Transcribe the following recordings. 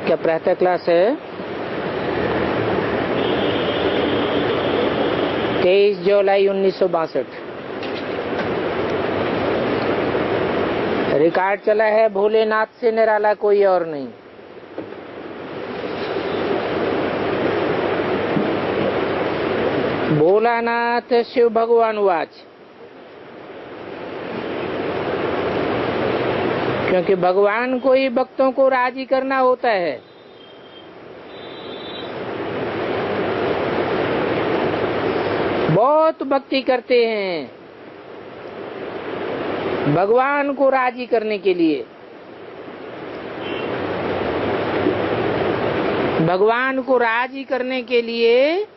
क्या प्रातः क्लास है? 23 जुलाई 1962। रिकॉर्ड चला है भोलेनाथ से निराला कोई और नहीं। भोलानाथ शिव भगवान वाच, क्योंकि भगवान को ही भक्तों को राजी करना होता है। बहुत भक्ति करते हैं भगवान को राजी करने के लिए। भगवान को राजी करने के लिए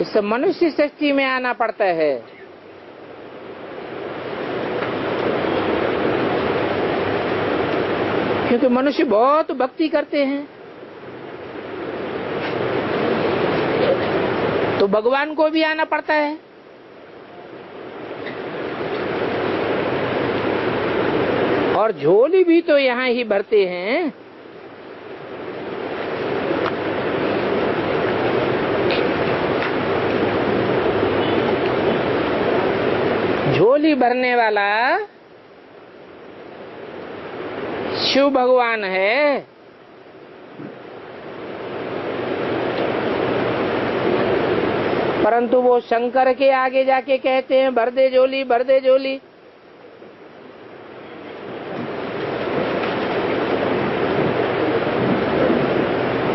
इस मनुष्य सृष्टि में आना पड़ता है। क्योंकि मनुष्य बहुत भक्ति करते हैं, तो भगवान को भी आना पड़ता है। और झोली भी तो यहाँ ही भरते हैं। झोली भरने वाला शिव भगवान है। परंतु वो शंकर के आगे जाके कहते हैं भर दे झोली, भर दे झोली।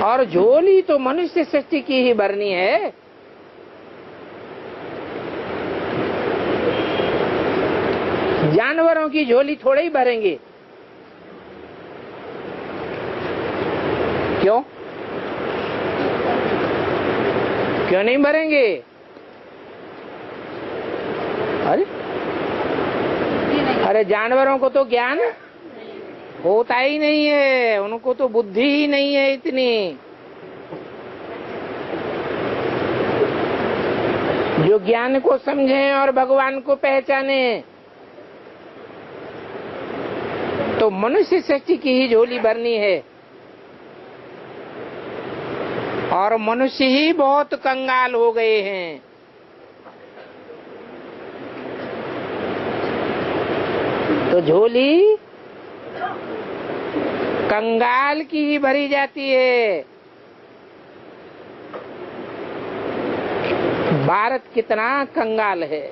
और झोली तो मनुष्य सृष्टि की ही भरनी है। जानवरों की झोली थोड़े ही भरेंगे। क्यों क्यों नहीं भरेंगे? अरे जानवरों को तो ज्ञान होता ही नहीं है, उनको तो बुद्धि ही नहीं है इतनी। जो ज्ञान को समझें और भगवान को पहचाने, तो मनुष्य सृष्टि की ही झोली भरनी है। और मनुष्य ही बहुत कंगाल हो गए हैं। तो झोली कंगाल की ही भरी जाती है। भारत कितना कंगाल है।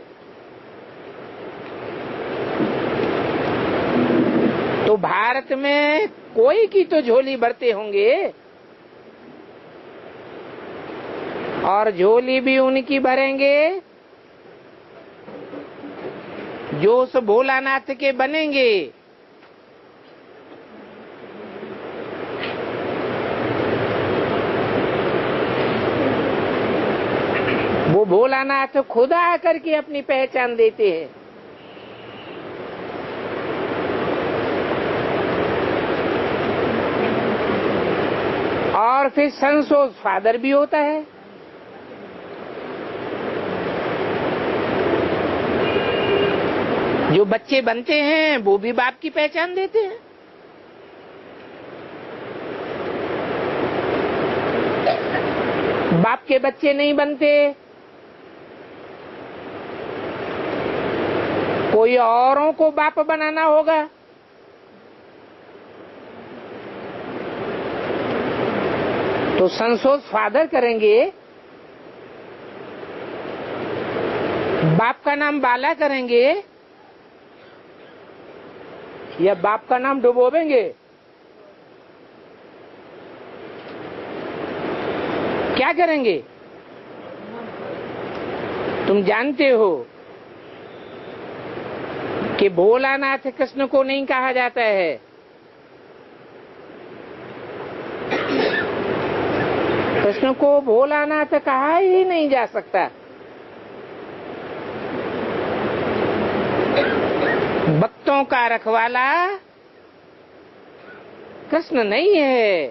तो भारत में कोई की तो झोली भरते होंगे, और झोली भी उनकी भरेंगे जो उस भोलानाथ के बनेंगे। वो भोलानाथ खुद आकर के अपनी पहचान देते हैं। और फिर सन्स ऑफ फादर भी होता है। जो बच्चे बनते हैं वो भी बाप की पहचान देते हैं। बाप के बच्चे नहीं बनते, कोई औरों को बाप बनाना होगा। तो संसोध फादर करेंगे, बाप का नाम बाला करेंगे या बाप का नाम डुबोवेंगे? क्या करेंगे? तुम जानते हो कि भोलानाथ कृष्ण को नहीं कहा जाता है। कृष्ण को भोलानाथ कहा ही नहीं जा सकता। भक्तों का रखवाला कृष्ण नहीं है।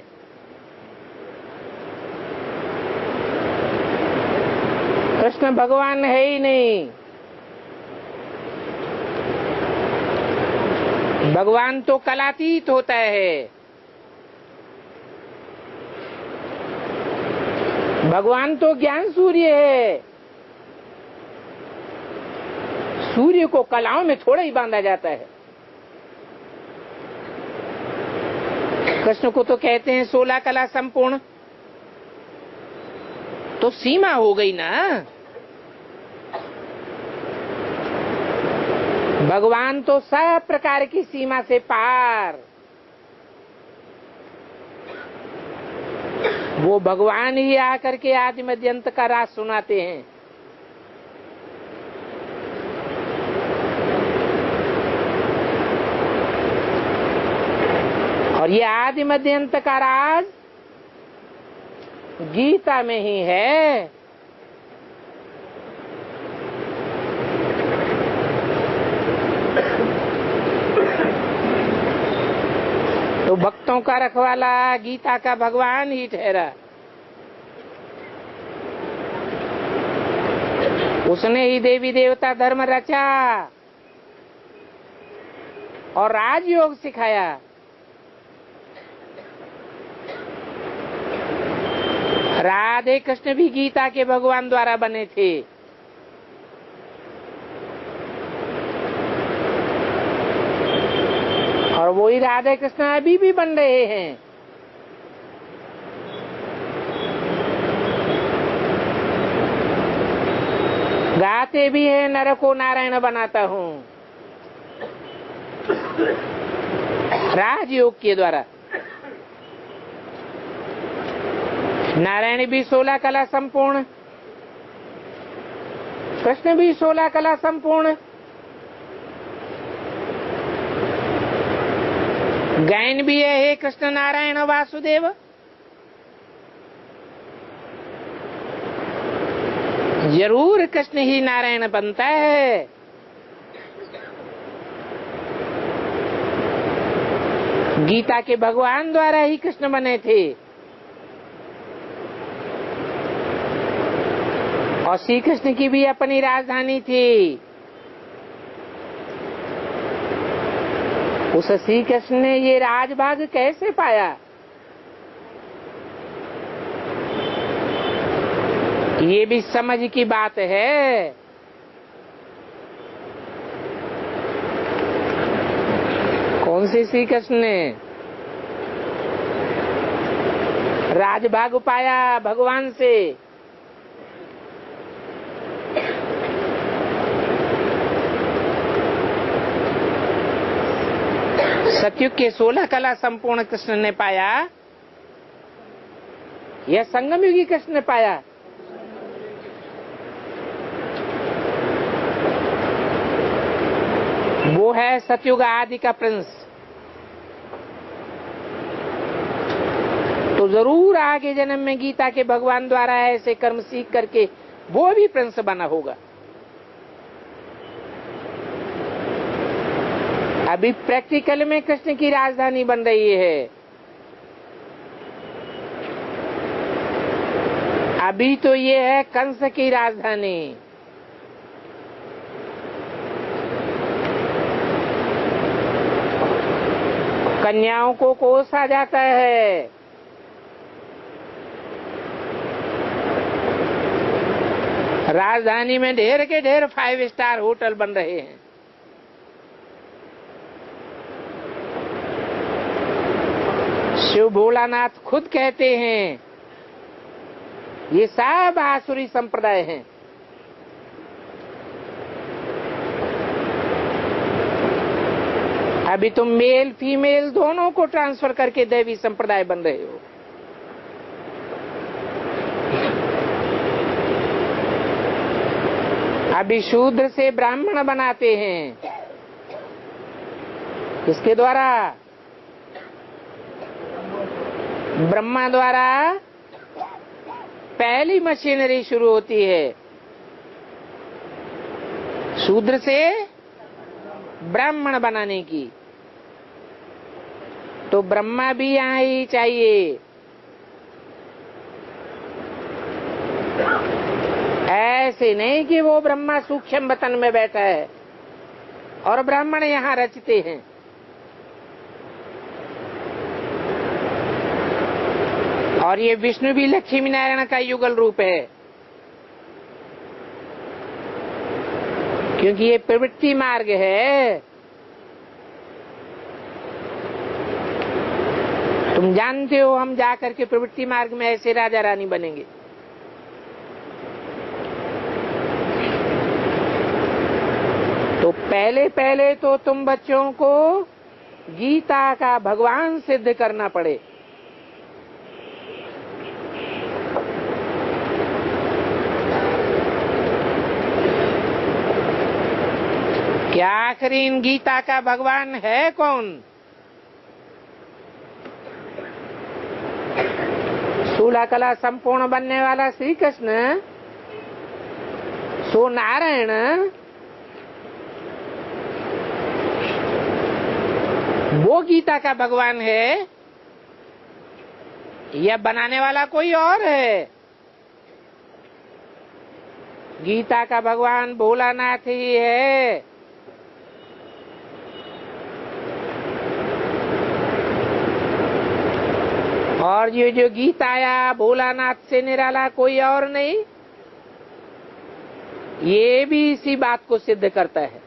कृष्ण भगवान है ही नहीं। भगवान तो कलातीत होता है। भगवान तो ज्ञान सूर्य है, सूर्य को कलाओं में थोड़ा ही बांधा जाता है। कृष्ण को तो कहते हैं 16 कला संपूर्ण, तो सीमा हो गई ना। भगवान तो सब प्रकार की सीमा से पार, वो भगवान ही आकर के आदि मध्य अंत का राज सुनाते हैं। और ये आदि मध्य अंत का राज गीता में ही है। तो भक्तों का रखवाला गीता का भगवान ही ठहरा। उसने ही देवी देवता धर्म रचा और राजयोग सिखाया। राधे कृष्ण भी गीता के भगवान द्वारा बने थे। और वही राधे कृष्ण अभी भी बन रहे हैं। गाते भी है नर को नारायण बनाता हूँ, राजयोग के द्वारा। नारायण भी 16 कला संपूर्ण, कृष्ण भी 16 कला संपूर्ण। गायन भी है हे कृष्ण नारायण वासुदेव। जरूर कृष्ण ही नारायण बनता है। गीता के भगवान द्वारा ही कृष्ण बने थे। और श्री कृष्ण की भी अपनी राजधानी थी। उस श्री कृष्ण ने ये राजभाग कैसे पाया? ये भी समझ की बात है। कौन से श्री कृष्ण ने राजभाग पाया भगवान से? सतयुग के 16 कला संपूर्ण कृष्ण ने पाया या संगम युगी कृष्ण ने पाया? वो है सतयुग आदि का प्रिंस। तो जरूर आगे जन्म में गीता के भगवान द्वारा ऐसे कर्म सीख करके वो भी प्रिंस बना होगा। अभी प्रैक्टिकल में कृष्ण की राजधानी बन रही है। अभी तो ये है कंस की राजधानी। कन्याओं को कोसा जाता है। राजधानी में ढेर के ढेर 5 स्टार होटल बन रहे हैं। शिव भोलानाथ खुद कहते हैं ये सब आसुरी संप्रदाय हैं। अभी तुम मेल फीमेल दोनों को ट्रांसफर करके दैवी संप्रदाय बन रहे हो। अभी शूद्र से ब्राह्मण बनाते हैं। किसके द्वारा? ब्रह्मा द्वारा पहली मशीनरी शुरू होती है। शूद्र से ब्राह्मण बनाने की। तो ब्रह्मा भी यहाँ ही चाहिए। ऐसे नहीं कि वो ब्रह्मा सूक्ष्म वतन में बैठा है और ब्राह्मण यहाँ रचते हैं। और ये विष्णु भी लक्ष्मी नारायण का युगल रूप है, क्योंकि ये प्रवृत्ति मार्ग है। तुम जानते हो हम जाकर के प्रवृत्ति मार्ग में ऐसे राजा रानी बनेंगे। तो पहले पहले तो तुम बच्चों को गीता का भगवान सिद्ध करना पड़े। क्या आखिर इन गीता का भगवान है कौन? स्थूला कला संपूर्ण बनने वाला श्री कृष्ण, सो नारायण, वो गीता का भगवान है या बनाने वाला कोई और है? गीता का भगवान भोलानाथ ही है। और ये जो गीता आया भोलानाथ से निराला कोई और नहीं, ये भी इसी बात को सिद्ध करता है।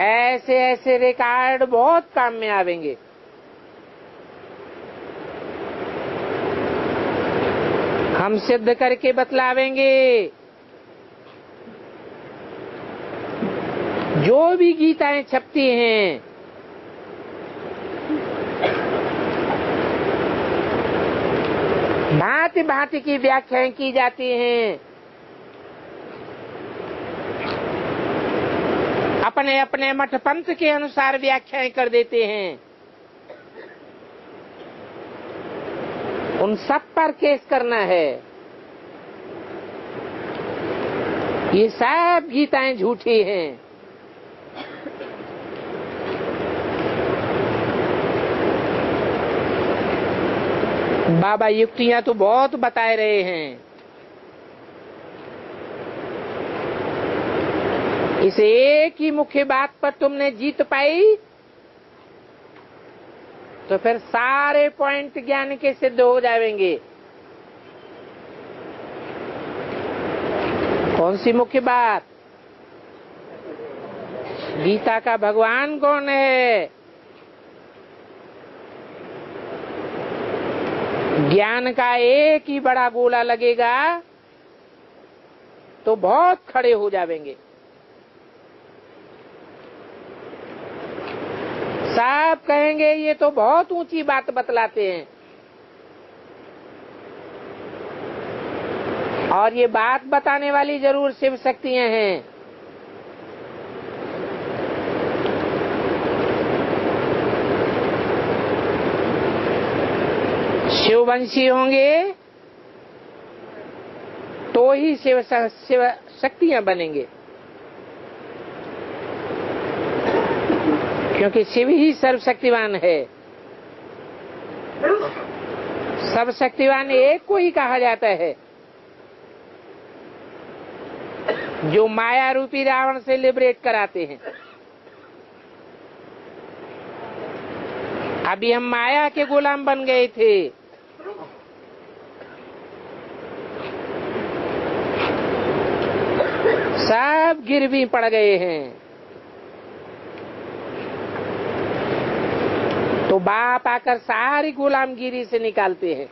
ऐसे ऐसे रिकॉर्ड बहुत काम में आवेंगे। हम सिद्ध करके बतलावेंगे। जो भी गीताएं छपती हैं, भांति भांति की व्याख्याएं की जाती हैं। अपने अपने मठ पंथ के अनुसार व्याख्याएं कर देते हैं। उन सब पर केस करना है। ये सब गीताएं झूठी हैं। बाबा युक्तियां तो बहुत बताए रहे हैं। इस एक ही मुख्य बात पर तुमने जीत पाई तो फिर सारे पॉइंट ज्ञान के सिद्ध हो जाएंगे। कौन सी मुख्य बात? गीता का भगवान कौन है? ज्ञान का एक ही बड़ा गोला लगेगा तो बहुत खड़े हो जाएंगे। सब कहेंगे ये तो बहुत ऊंची बात बतलाते हैं, और ये बात बताने वाली जरूर शिव शक्तियां हैं। शिववंशी होंगे तो ही शिव शक्तियां बनेंगे, क्योंकि शिव ही सर्वशक्तिवान है। सर्वशक्तिवान एक को ही कहा जाता है जो माया रूपी रावण से लिबरेट कराते हैं। अभी हम माया के गुलाम बन गए थे। सब गिरवी पड़ गए हैं। तो बाप आकर सारी गुलामगिरी से निकालते हैं।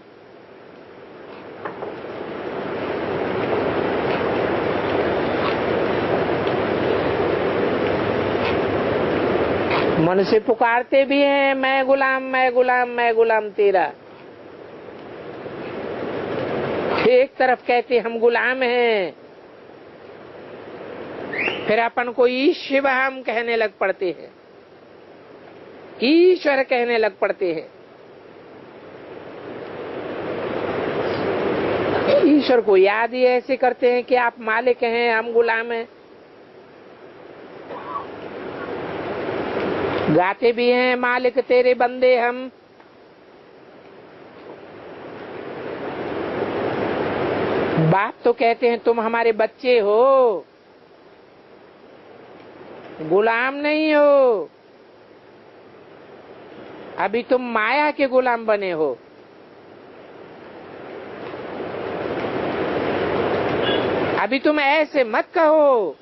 मन से पुकारते भी हैं, मैं गुलाम, मैं गुलाम, मैं गुलाम तेरा। एक तरफ कहते हम गुलाम हैं, फिर अपन को ईश्वर हम कहने लग पड़ते हैं, ईश्वर कहने लग पड़ते हैं। ईश्वर को याद ही ऐसे करते हैं कि आप मालिक हैं, हम गुलाम हैं। गाते भी हैं, मालिक तेरे बंदे हम। बाप तो कहते हैं तुम हमारे बच्चे हो, गुलाम नहीं हो। अभी तुम माया के गुलाम बने हो। अभी तुम ऐसे मत कहो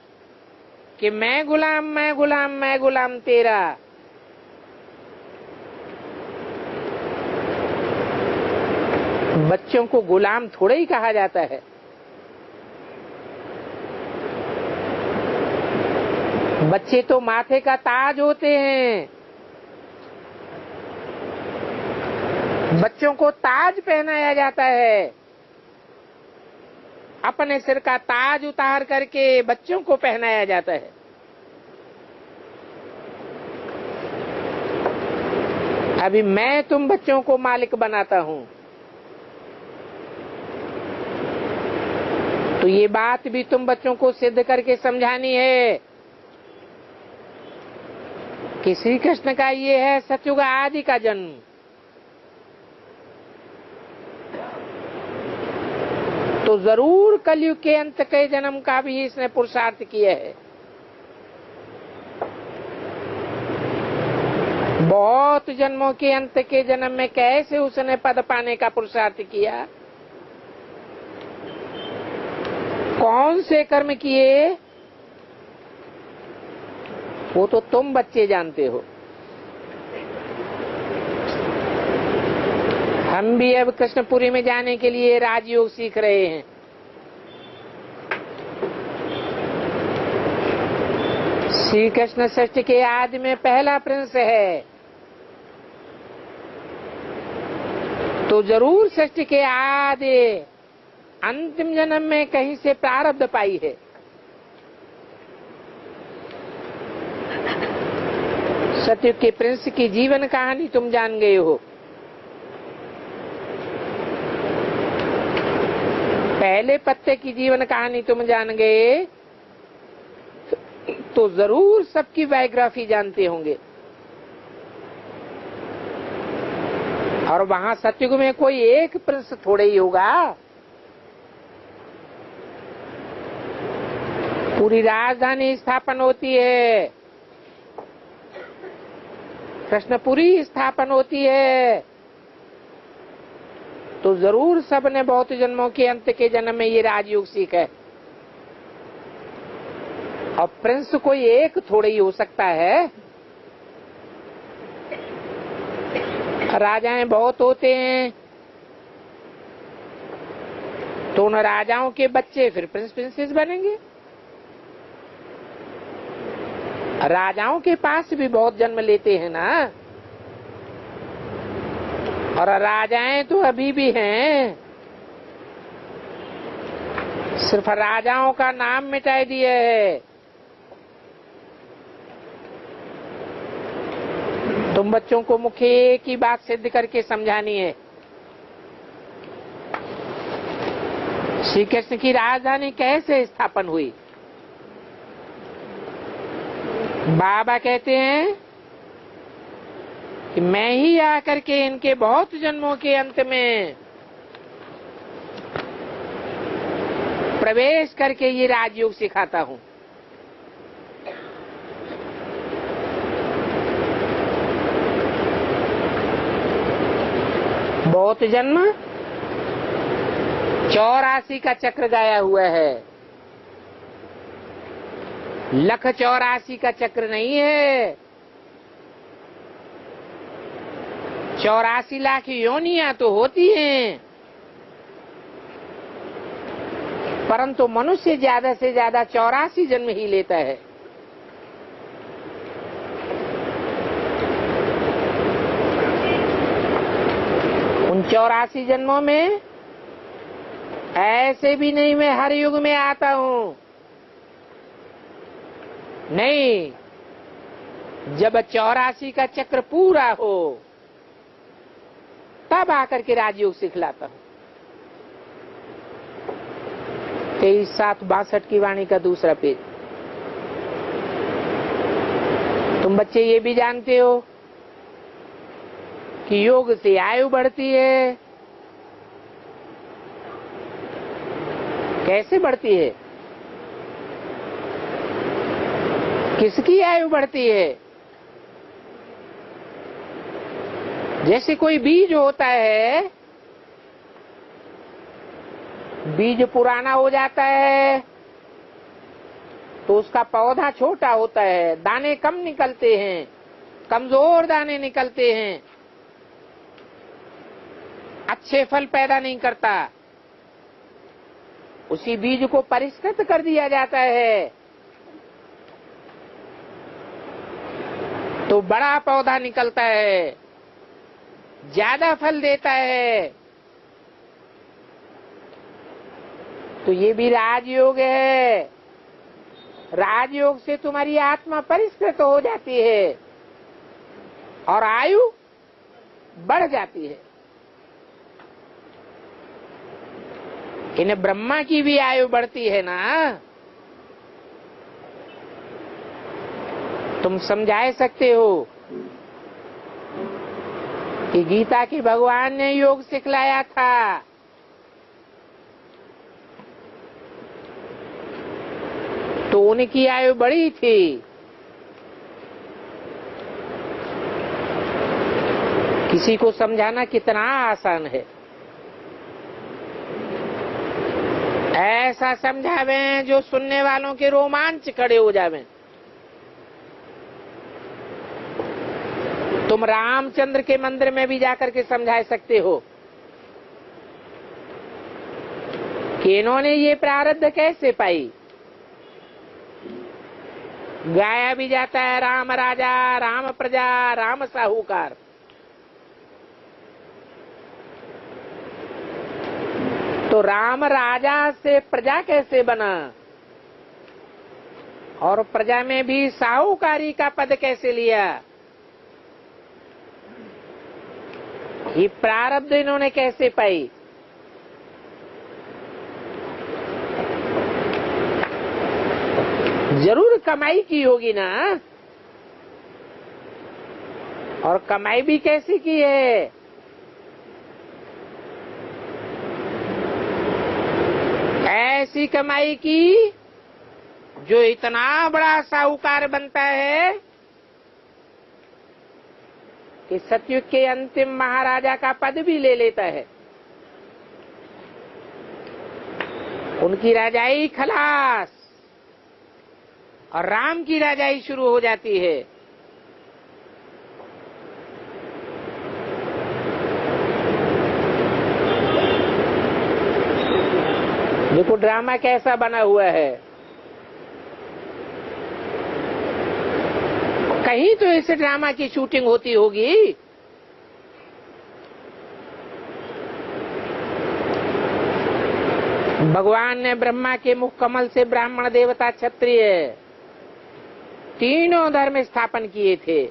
कि मैं गुलाम, मैं गुलाम, मैं गुलाम तेरा। बच्चों को गुलाम थोड़ा ही कहा जाता है। बच्चे तो माथे का ताज होते हैं। बच्चों को ताज पहनाया जाता है। अपने सिर का ताज उतार करके बच्चों को पहनाया जाता है। अभी मैं तुम बच्चों को मालिक बनाता हूं। तो ये बात भी तुम बच्चों को सिद्ध करके समझानी है कि श्री कृष्ण का ये है सतयुग आदि का जन्म। तो जरूर कलयुग के अंत के जन्म का भी इसने पुरुषार्थ किया है। बहुत जन्मों के अंत के जन्म में कैसे उसने पद पाने का पुरुषार्थ किया, कौन से कर्म किए, वो तो तुम बच्चे जानते हो। हम भी अब कृष्णपुरी में जाने के लिए राजयोग सीख रहे हैं। श्री कृष्ण सृष्टि के आदि में पहला प्रिंस है, तो जरूर सृष्टि के आदि अंतिम जन्म में कहीं से प्रारब्ध पाई है। सतयुग के प्रिंस की जीवन कहानी तुम जान गए हो। पहले पत्ते की जीवन कहानी तुम जान गए, तो जरूर सबकी बायोग्राफी जानते होंगे। और वहां सतयुग में कोई एक प्रिंस थोड़े ही होगा, पूरी राजधानी स्थापन होती है, कृष्णपुरी स्थापन होती है। तो जरूर सबने बहुत जन्मों के अंत के जन्म में ये राजयोग सीखा है। और प्रिंस कोई एक थोड़ा ही हो सकता है, राजाएं बहुत होते हैं। तो उन राजाओं के बच्चे फिर प्रिंस प्रिंसेस बनेंगे। राजाओं के पास भी बहुत जन्म लेते हैं ना, और राजाएं तो अभी भी हैं, सिर्फ राजाओं का नाम मिटा दिया है। तुम बच्चों को मुख्य एक ही बात सिद्ध करके समझानी है। श्री कृष्ण की राजधानी कैसे स्थापन हुई। बाबा कहते हैं कि मैं ही आकर के इनके बहुत जन्मों के अंत में प्रवेश करके ये राजयोग सिखाता हूं। बहुत जन्म 84 का चक्र गाया हुआ है, 184 का चक्र नहीं है। 84 लाख योनियां तो होती हैं, परंतु मनुष्य ज्यादा से ज्यादा 84 जन्म ही लेता है। उन 84 जन्मों में ऐसे भी नहीं मैं हर युग में आता हूं, नहीं, जब 84 का चक्र पूरा हो तब आकर के राजयोग सिखलाता हूं। 23/7/62 की वाणी का दूसरा पेज। तुम बच्चे ये भी जानते हो कि योग से आयु बढ़ती है। कैसे बढ़ती है, किसकी आयु बढ़ती है? जैसे कोई बीज होता है, बीज पुराना हो जाता है तो उसका पौधा छोटा होता है, दाने कम निकलते हैं, कमजोर दाने निकलते हैं, अच्छे फल पैदा नहीं करता। उसी बीज को परिष्कृत कर दिया जाता है तो बड़ा पौधा निकलता है, ज्यादा फल देता है। तो ये भी राजयोग है। राजयोग से तुम्हारी आत्मा परिष्कृत हो जाती है और आयु बढ़ जाती है। इन ब्रह्मा की भी आयु बढ़ती है ना। तुम समझा सकते हो कि गीता की भगवान ने योग सिखलाया था, तो उनकी आयु बढ़ी थी। किसी को समझाना कितना आसान है। ऐसा समझावे जो सुनने वालों के रोमांच खड़े हो जावे। तुम रामचंद्र के मंदिर में भी जाकर के समझा सकते हो कि इन्होंने ये प्रारब्ध कैसे पाई। गाया भी जाता है राम राजा, राम प्रजा, राम साहूकार। तो राम राजा से प्रजा कैसे बना और प्रजा में भी साहूकारी का पद कैसे लिया, ये प्रारब्ध इन्होंने कैसे पाई। जरूर कमाई की होगी ना, और कमाई भी कैसी की है। ऐसी कमाई की जो इतना बड़ा साहूकार बनता है कि सतयुग के अंतिम महाराजा का पद भी ले लेता है। उनकी राजाई खलास और राम की राजाई शुरू हो जाती है। देखो ड्रामा कैसा बना हुआ है। कहीं तो ऐसे ड्रामा की शूटिंग होती होगी। भगवान ने ब्रह्मा के मुख कमल से ब्राह्मण, देवता, क्षत्रिय तीनों धर्म स्थापन किए थे।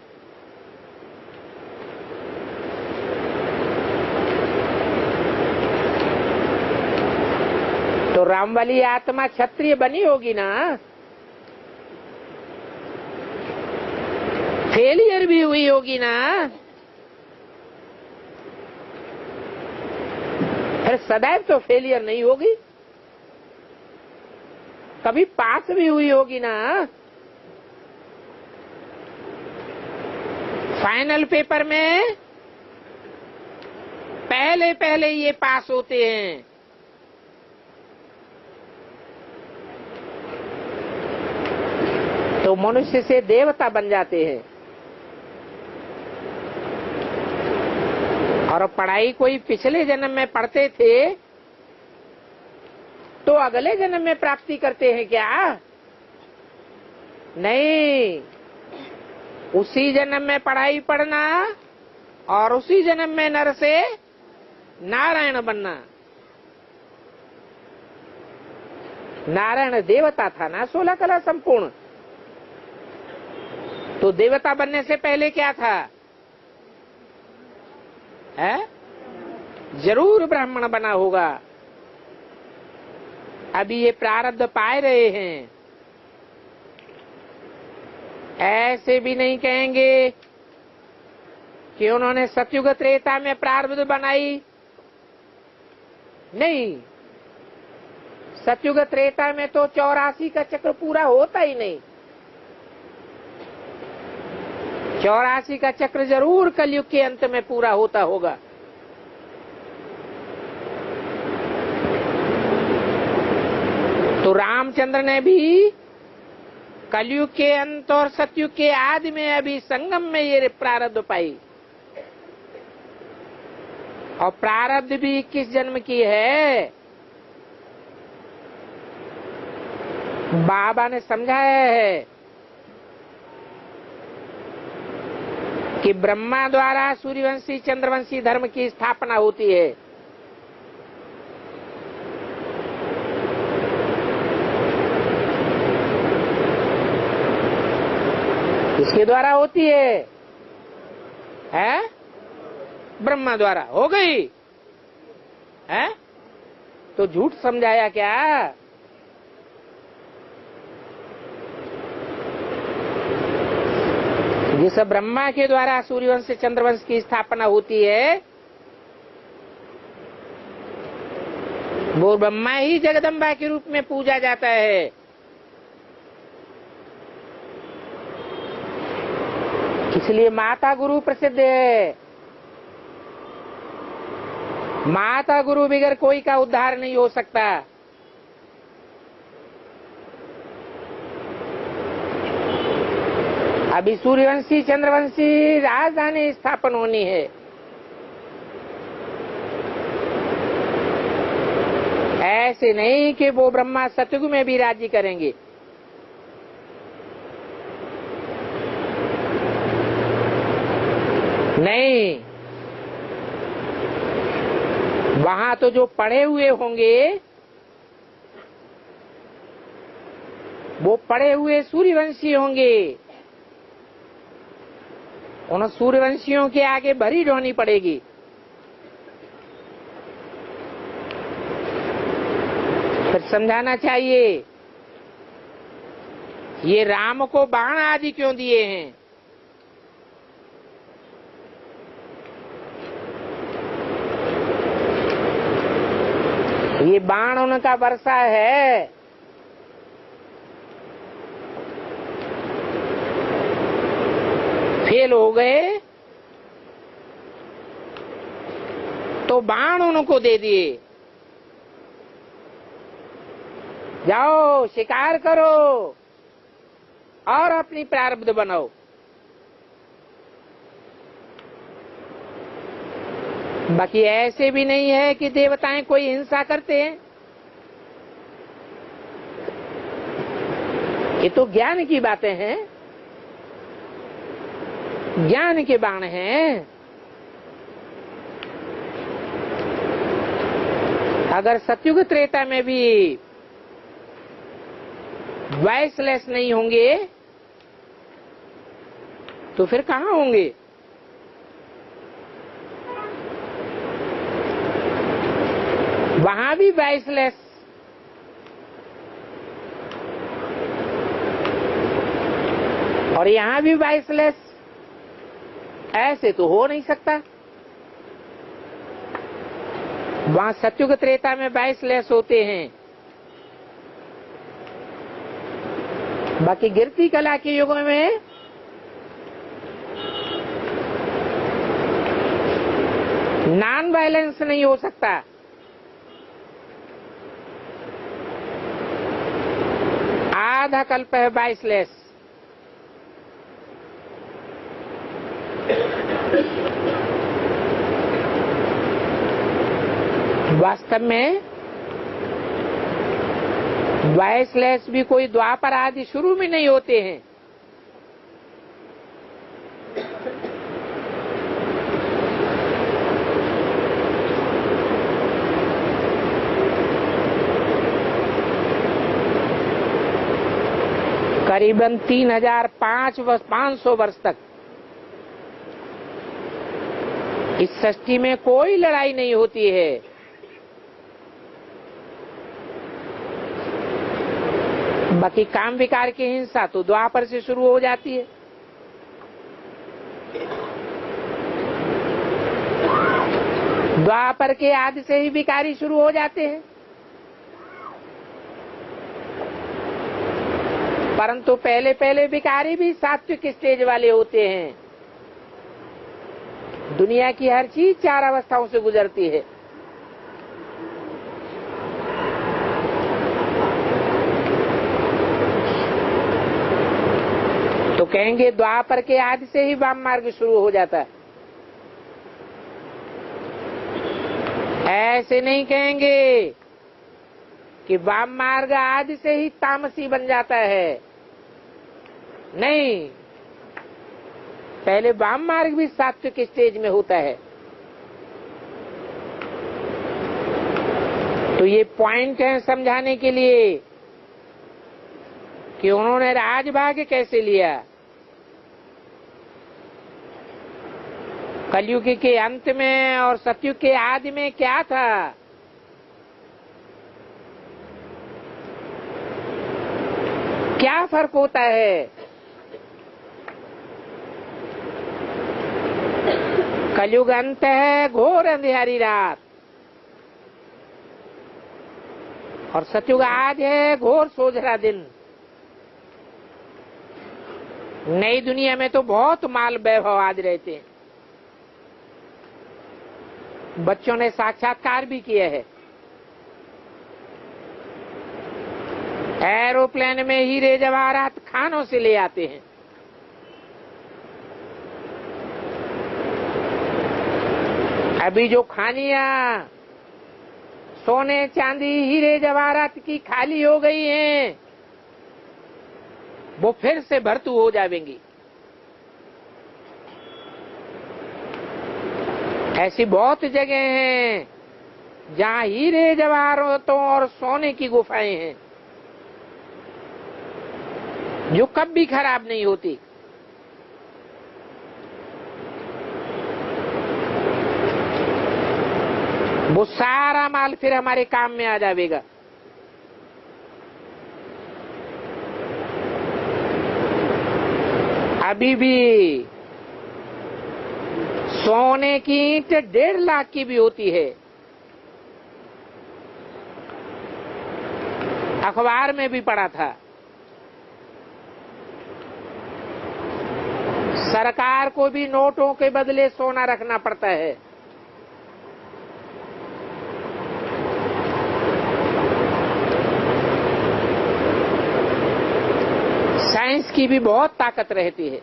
तो राम वाली आत्मा क्षत्रिय बनी होगी ना, फेलियर भी हुई होगी ना, फिर सदैव तो फेलियर नहीं होगी, कभी पास भी हुई होगी ना। फाइनल पेपर में पहले पहले ये पास होते हैं। तो मनुष्य से देवता बन जाते हैं। और पढ़ाई कोई पिछले जन्म में पढ़ते थे तो अगले जन्म में प्राप्ति करते हैं क्या? नहीं, उसी जन्म में पढ़ाई पढ़ना और उसी जन्म में नर से नारायण बनना। नारायण देवता था ना, 16 कला संपूर्ण। तो देवता बनने से पहले क्या था? है? जरूर ब्राह्मण बना होगा। अभी ये प्रारब्ध पाए रहे हैं। ऐसे भी नहीं कहेंगे कि उन्होंने सतयुग त्रेता में प्रारब्ध बनाई। नहीं, सतयुग त्रेता में तो 84 का चक्र पूरा होता ही नहीं। 84 का चक्र जरूर कलयुग के अंत में पूरा होता होगा। तो रामचंद्र ने भी कलयुग के अंत और सतयुग के आदि में अभी संगम में ये प्रारब्ध पाई, और प्रारब्ध भी 21 जन्म की है। बाबा ने समझाया है कि ब्रह्मा द्वारा सूर्यवंशी चंद्रवंशी धर्म की स्थापना होती है। किसके द्वारा होती है? ब्रह्मा द्वारा हो गई है? तो झूठ समझाया क्या? जिस ब्रह्मा के द्वारा सूर्यवंश चंद्रवंश की स्थापना होती है, वो ब्रह्मा ही जगदम्बा के रूप में पूजा जाता है। इसलिए माता गुरु प्रसिद्ध है। माता गुरु बगैर कोई का उद्धार नहीं हो सकता। अभी सूर्यवंशी चंद्रवंशी राजधानी स्थापन होनी है। ऐसे नहीं कि वो ब्रह्मा सतयुग में भी राज्य करेंगे। नहीं, वहां तो जो पढ़े हुए होंगे वो पढ़े हुए सूर्यवंशी होंगे। उन सूर्यवंशियों के आगे भरी ढोनी पड़ेगी। फिर समझाना चाहिए ये राम को बाण आदि क्यों दिए हैं। ये बाण उनका वर्षा है। फेल हो गए तो बाण उनको दे दिए, जाओ शिकार करो और अपनी प्रारब्ध बनाओ। बाकी ऐसे भी नहीं है कि देवताएं कोई हिंसा करते हैं। ये तो ज्ञान की बातें हैं, ज्ञान के बाण हैं। अगर सतयुग त्रेता में भी वॉइसलेस नहीं होंगे तो फिर कहां होंगे? वहां भी वॉइसलेस। और यहां भी वॉइसलेस। ऐसे तो हो नहीं सकता। वहां सतयुग त्रेता में वॉइसलेस होते हैं, बाकी गिरती कला के युग में नॉन वायलेंस नहीं हो सकता। आधा कल्प है वॉइसलेस। वास्तव में वॉइसलेस भी कोई द्वापर आदि शुरू में नहीं होते हैं। करीबन 3500 वर्ष तक इस सृष्टि में कोई लड़ाई नहीं होती है। बाकी काम विकार की हिंसा तो द्वापर से शुरू हो जाती है। द्वापर के आदि से ही विकारी शुरू हो जाते हैं। परंतु पहले पहले विकारी भी सात्विक स्टेज वाले होते हैं। दुनिया की हर चीज 4 अवस्थाओं से गुजरती है। तो कहेंगे द्वापर के आदि से ही वाम मार्ग शुरू हो जाता है। ऐसे नहीं कहेंगे कि वाम मार्ग आदि से ही तामसी बन जाता है। नहीं, पहले वाम मार्ग भी सात्विक स्टेज में होता है। तो ये पॉइंट है समझाने के लिए कि उन्होंने राजभाग्य कैसे लिया। कलयुग के अंत में और सतयुग के आदि में क्या था। क्या फर्क होता है। कलयुग अंत है घोर अंधेरी रात, और सतयुग आज है घोर सोझरा दिन। नई दुनिया में तो बहुत माल वैभव आज रहते हैं। बच्चों ने साक्षात्कार भी किया है। एरोप्लेन में हीरे जवाहरात खानों से ले आते हैं। अभी जो खानियां सोने चांदी हीरे जवाहरात की खाली हो गई हैं, वो फिर से भरतू हो जाएंगी। ऐसी बहुत जगह हैं जहां हीरे जवाहरातों और सोने की गुफाएं हैं जो कभी खराब नहीं होती। वो सारा माल फिर हमारे काम में आ जाएगा। अभी भी सोने की ईंट 1.5 लाख की भी होती है। अखबार में भी पढ़ा था। सरकार को भी नोटों के बदले सोना रखना पड़ता है। साइंस की भी बहुत ताकत रहती है,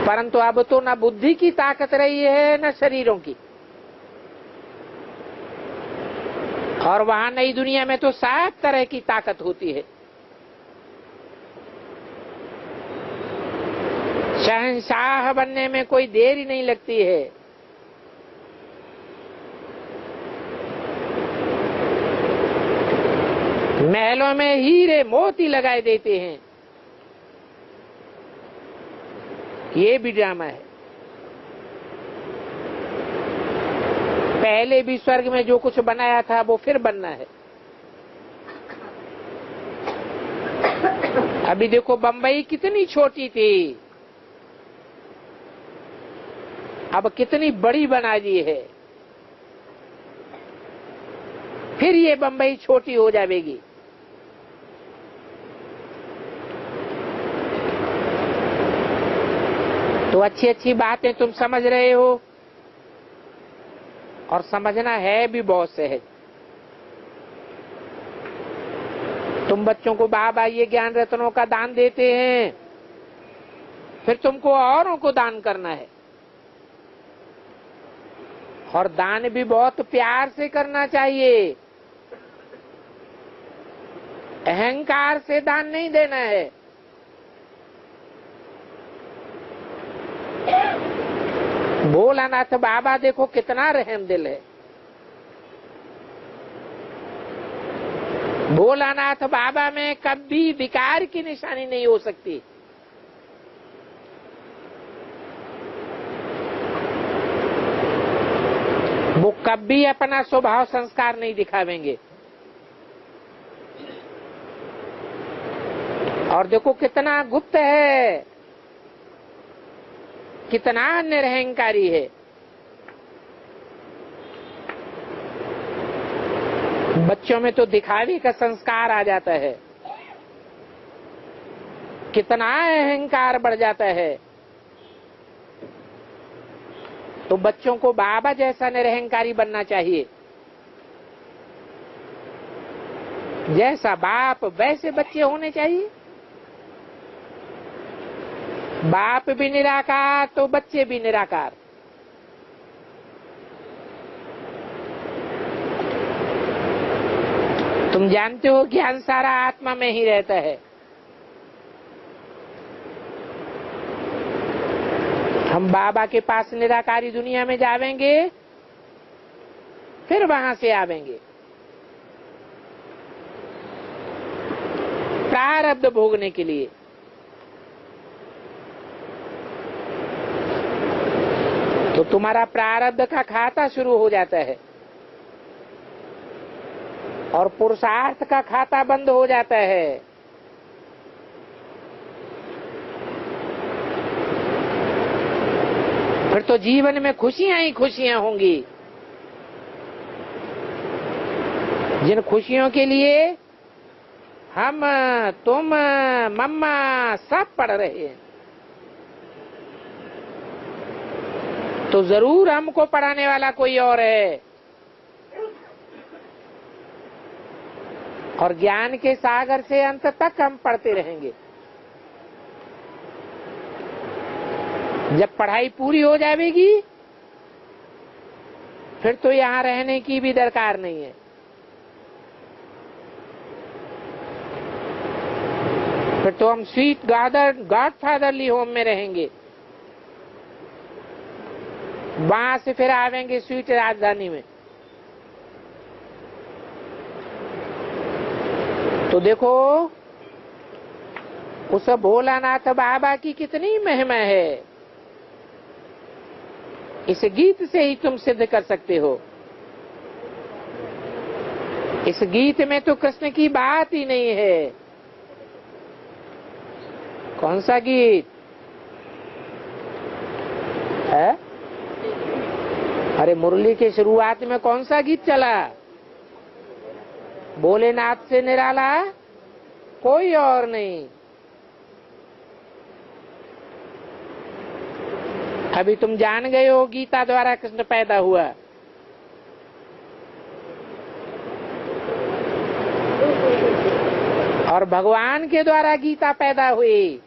परंतु अब तो न बुद्धि की ताकत रही है न शरीरों की। और वहां नई दुनिया में तो 7 तरह की ताकत होती है। शहंशाह बनने में कोई देर ही नहीं लगती है। महलों में हीरे मोती लगाए देते हैं। ये भी ड्रामा है। पहले भी स्वर्ग में जो कुछ बनाया था वो फिर बनना है। अभी देखो बंबई कितनी छोटी थी, अब कितनी बड़ी बना दी है। फिर ये बंबई छोटी हो जाएगी। तो अच्छी अच्छी बातें तुम समझ रहे हो, और समझना है भी बहुत सहज। तुम बच्चों को बाबा ये ज्ञान रत्नों का दान देते हैं, फिर तुमको औरों को दान करना है। और दान भी बहुत प्यार से करना चाहिए। अहंकार से दान नहीं देना है। भोलानाथ बाबा देखो कितना रहम दिल है। भोलानाथ बाबा में कभी विकार की निशानी नहीं हो सकती। वो कभी अपना स्वभाव संस्कार नहीं दिखावेंगे। और देखो कितना गुप्त है, कितना निरहंकारी है। बच्चों में तो दिखावे का संस्कार आ जाता है कितना अहंकार बढ़ जाता है। तो बच्चों को बाबा जैसा निरहंकारी बनना चाहिए। जैसा बाप वैसे बच्चे होने चाहिए। बाप भी निराकार तो बच्चे भी निराकार। तुम जानते हो ज्ञान सारा आत्मा में ही रहता है। हम बाबा के पास निराकारी दुनिया में जावेंगे, फिर वहां से आवेंगे प्रारब्ध भोगने के लिए। तो तुम्हारा प्रारब्ध का खाता शुरू हो जाता है और पुरुषार्थ का खाता बंद हो जाता है। फिर तो जीवन में खुशियां ही खुशियां होंगी, जिन खुशियों के लिए हम तुम मम्मा सब पढ़ रहे हैं। तो जरूर हमको पढ़ाने वाला कोई और है, और ज्ञान के सागर से अंत तक हम पढ़ते रहेंगे। जब पढ़ाई पूरी हो जाएगी फिर तो यहाँ रहने की भी दरकार नहीं है। फिर तो हम स्वीट गॉडफादरली होम में रहेंगे। वहां से फिर आवेंगे स्वीट राजधानी में। तो देखो उस भोलानाथ बाबा की कितनी महिमा है, इस गीत से ही तुम सिद्ध कर सकते हो। इस गीत में तो कृष्ण की बात ही नहीं है। कौन सा गीत है? अरे मुरली के शुरुआत में कौन सा गीत चला? भोलेनाथ से निराला कोई और नहीं। अभी तुम जान गए हो गीता द्वारा कृष्ण पैदा हुआ। और भगवान के द्वारा गीता पैदा हुई।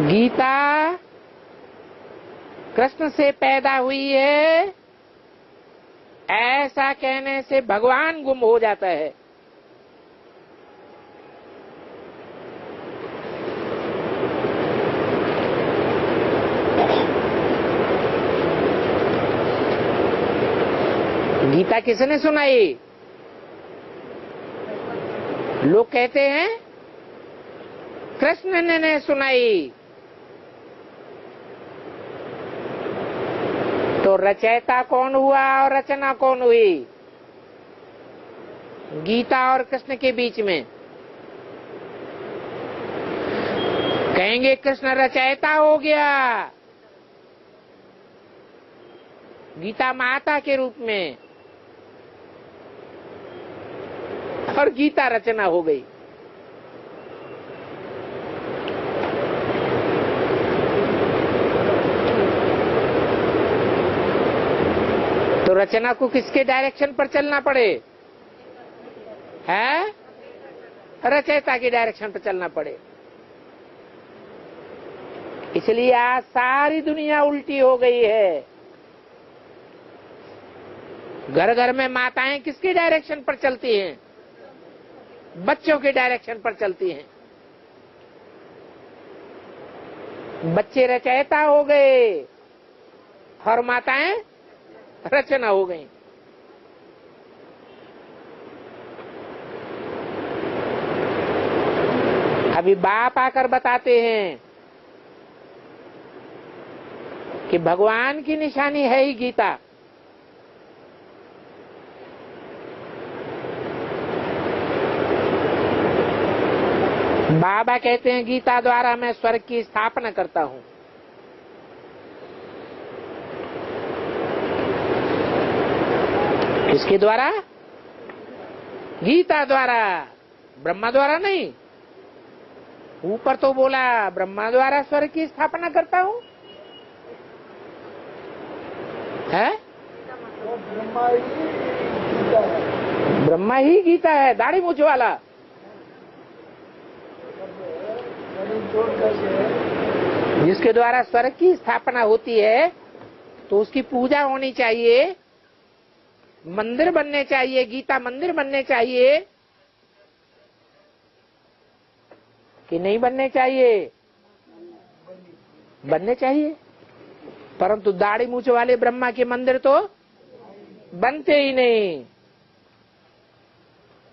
गीता कृष्ण से पैदा हुई है, ऐसा कहने से भगवान गुम हो जाता है। गीता किसने सुनाई? लोग कहते हैं कृष्ण ने सुनाई। तो रचयिता कौन हुआ और रचना कौन हुई? गीता और कृष्ण के बीच में। कहेंगे कृष्ण रचयिता हो गया गीता माता के रूप में, और गीता रचना हो गई। तो रचना को किसके डायरेक्शन पर चलना पड़े? है रचयिता की डायरेक्शन पर चलना पड़े। इसलिए आज सारी दुनिया उल्टी हो गई है। घर घर में माताएं किसके डायरेक्शन पर चलती हैं? बच्चों के डायरेक्शन पर चलती हैं। बच्चे रचयिता हो गए और माताएं रचना हो गई। अभी बाप आकर बताते हैं कि भगवान की निशानी है ही गीता। बाबा कहते हैं गीता द्वारा मैं स्वर्ग की स्थापना करता हूं। इसके द्वारा, गीता द्वारा, ब्रह्मा द्वारा नहीं। ऊपर तो बोला ब्रह्मा द्वारा स्वर्ग की स्थापना करता हूं, है? ब्रह्मा ही गीता है, दाढ़ी मूछ वाला। जिसके द्वारा स्वर्ग की स्थापना होती है तो उसकी पूजा होनी चाहिए, मंदिर बनने चाहिए, गीता मंदिर बनने चाहिए कि नहीं बनने चाहिए? बनने चाहिए। परंतु दाढ़ी मूछ वाले ब्रह्मा के मंदिर तो बनते ही नहीं।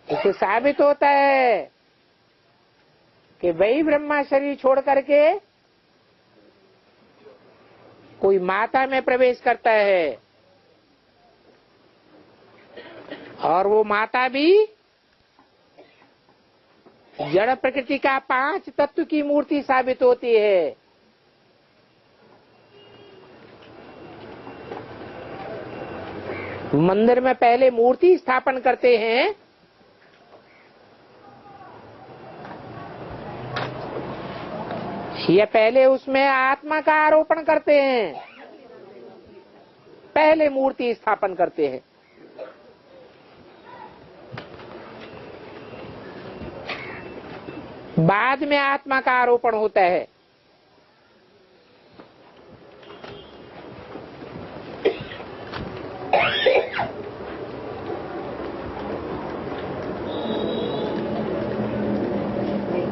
इससे साबित होता है कि वही ब्रह्मा शरीर छोड़ करके कोई माता में प्रवेश करता है, और वो माता भी जड़ प्रकृति का 5 तत्व की मूर्ति साबित होती है। मंदिर में पहले मूर्ति स्थापन करते हैं, या पहले उसमें आत्मा का आरोपण करते हैं? पहले मूर्ति स्थापन करते हैं। बाद में आत्मा का आरोपण होता है।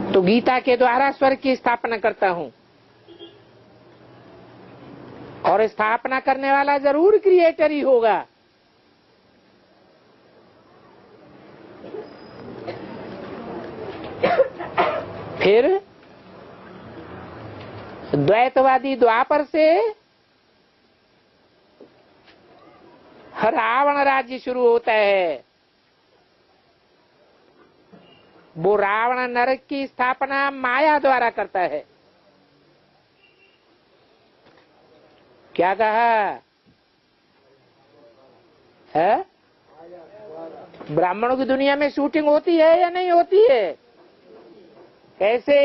तो गीता के द्वारा स्वर्ग की स्थापना करता हूं, और स्थापना करने वाला जरूर क्रिएटर ही होगा। फिर द्वैतवादी द्वापर से रावण राज्य शुरू होता है। वो रावण नरक की स्थापना माया द्वारा करता है। क्या कहा है? ब्राह्मणों की दुनिया में शूटिंग होती है या नहीं होती है? कैसे?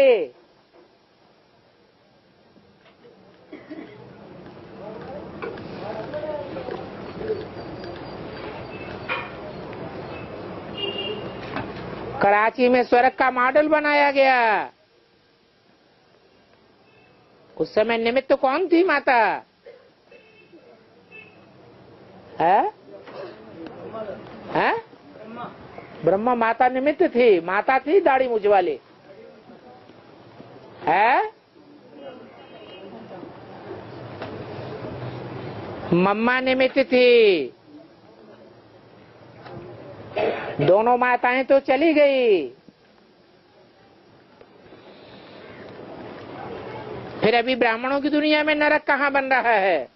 कराची में स्वर्ग का मॉडल बनाया गया। उस समय निमित्त कौन थी माता? है? है? ब्रह्मा माता निमित्त थी। माता थी दाढ़ी मूछ वाले, है? मम्मा निमित्त थी। दोनों माताएं तो चली गई। फिर अभी ब्राह्मणों की दुनिया में नरक कहाँ बन रहा है?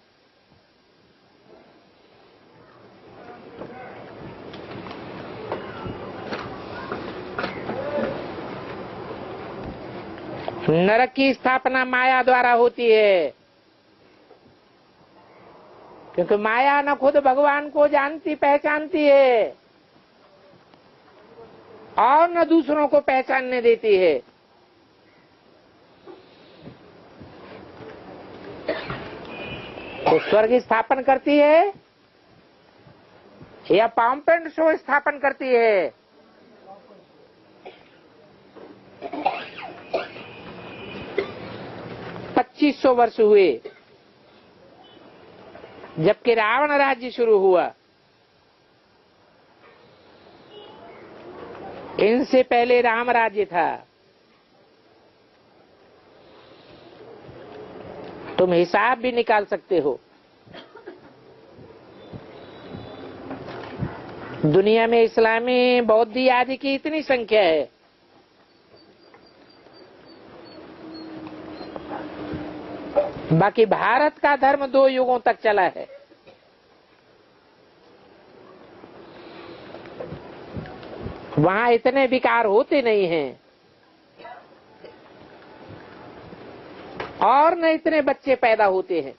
नरक की स्थापना माया द्वारा होती है, क्योंकि माया न खुद भगवान को जानती पहचानती है और न दूसरों को पहचानने देती है। तो स्वर्ग स्थापन करती है या पाम्पेंट शो स्थापन करती है? पच्चीस 2500 वर्ष हुए जबकि रावण राज्य शुरू हुआ। इनसे पहले राम राज्य था। तुम हिसाब भी निकाल सकते हो। दुनिया में इस्लामी बौद्धी आदि की इतनी संख्या है, बाकी भारत का धर्म 2 युगों तक चला है। वहां इतने विकार होते नहीं हैं और न इतने बच्चे पैदा होते हैं।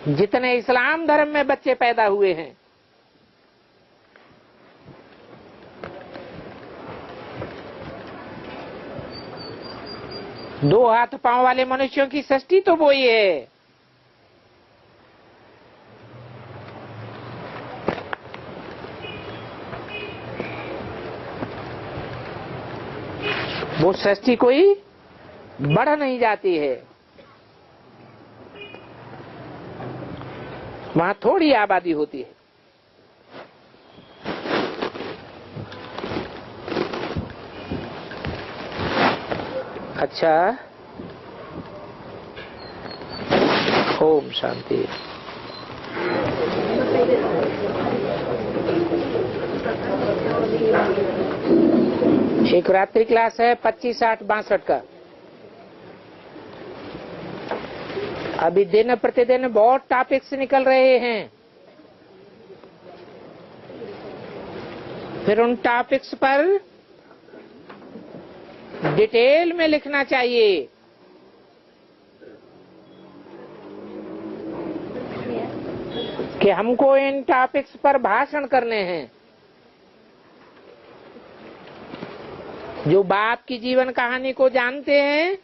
जितने इस्लाम धर्म में बच्चे पैदा हुए हैं, दो हाथ पांव वाले मनुष्यों की सृष्टि तो वो ही है। वो सृष्टि कोई बढ़ नहीं जाती है, वहां थोड़ी आबादी होती है। अच्छा, ओम शांति। एक रात्रि क्लास है 25, 8, 62 का। अभी दिन प्रतिदिन बहुत टॉपिक्स निकल रहे हैं, फिर उन टॉपिक्स पर डिटेल में लिखना चाहिए। कि हमको इन टॉपिक्स पर भाषण करने हैं। जो बाप की जीवन कहानी को जानते हैं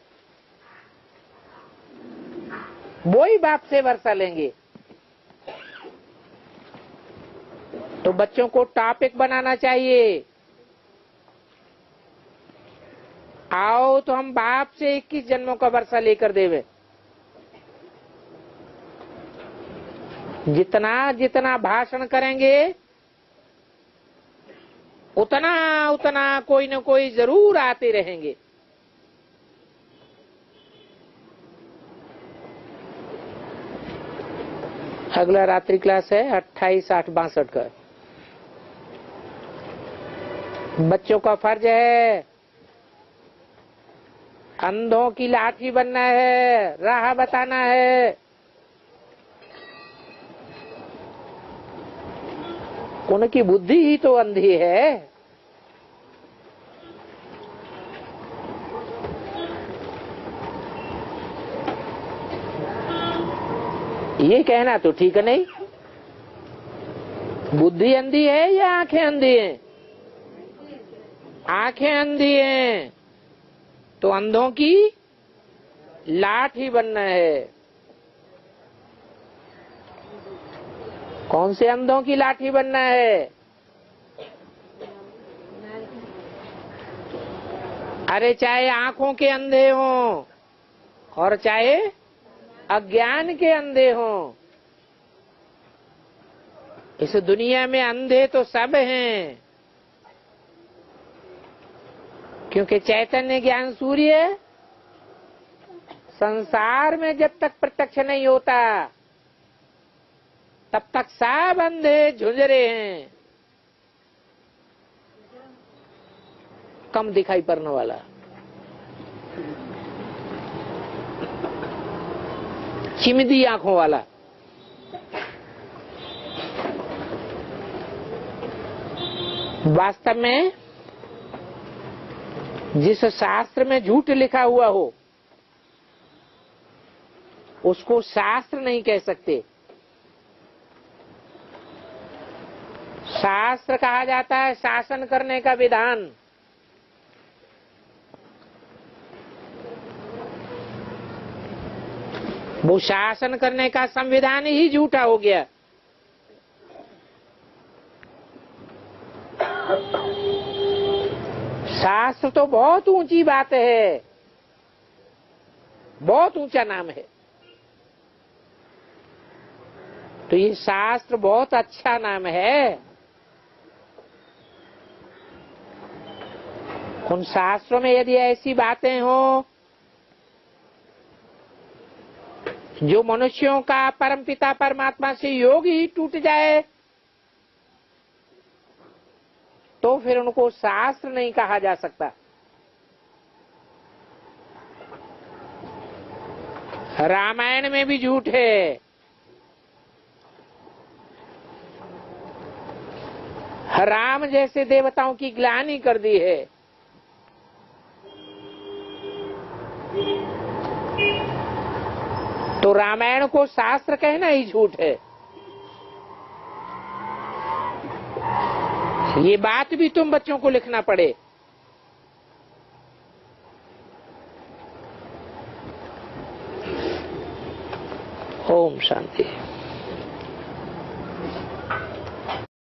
वो ही बाप से वर्षा लेंगे। तो बच्चों को टॉपिक बनाना चाहिए। आओ तो हम बाप से 21 जन्मों का वर्षा लेकर देवे। जितना जितना भाषण करेंगे उतना उतना कोई न कोई जरूर आते रहेंगे। अगला रात्रि क्लास है 28, 8, 62 का। बच्चों का फर्ज है अंधों की लाठी बनना है, राह बताना है। उनकी बुद्धि ही तो अंधी है। ये कहना तो ठीक नहीं। बुद्धि अंधी है या आंखें अंधी हैं? आंखें अंधी हैं तो अंधों की लाठी बनना है। कौन से अंधों की लाठी बनना है? अरे चाहे आंखों के अंधे हों और चाहे अज्ञान के अंधे हों, इस दुनिया में अंधे तो सब हैं। क्योंकि चैतन्य ज्ञान सूर्य संसार में जब तक प्रत्यक्ष नहीं होता तब तक सब अंधे झुंझरे हैं। कम दिखाई पड़ने वाला, चिमदी आंखों वाला। वास्तव में जिस शास्त्र में झूठ लिखा हुआ हो उसको शास्त्र नहीं कह सकते। शास्त्र कहा जाता है शासन करने का विधान। वो शासन करने का संविधान ही झूठा हो गया। शास्त्र तो बहुत ऊंची बात है, बहुत ऊंचा नाम है। तो ये शास्त्र बहुत अच्छा नाम है। उन शास्त्रों में यदि ऐसी बातें हो जो मनुष्यों का परमपिता परमात्मा से योग ही टूट जाए तो फिर उनको शास्त्र नहीं कहा जा सकता। रामायण में भी झूठ है, राम जैसे देवताओं की ग्लानि कर दी है। तो तो रामायण को शास्त्र कहना ही झूठ है। ये बात भी तुम बच्चों को लिखना पड़े। ओम शांति।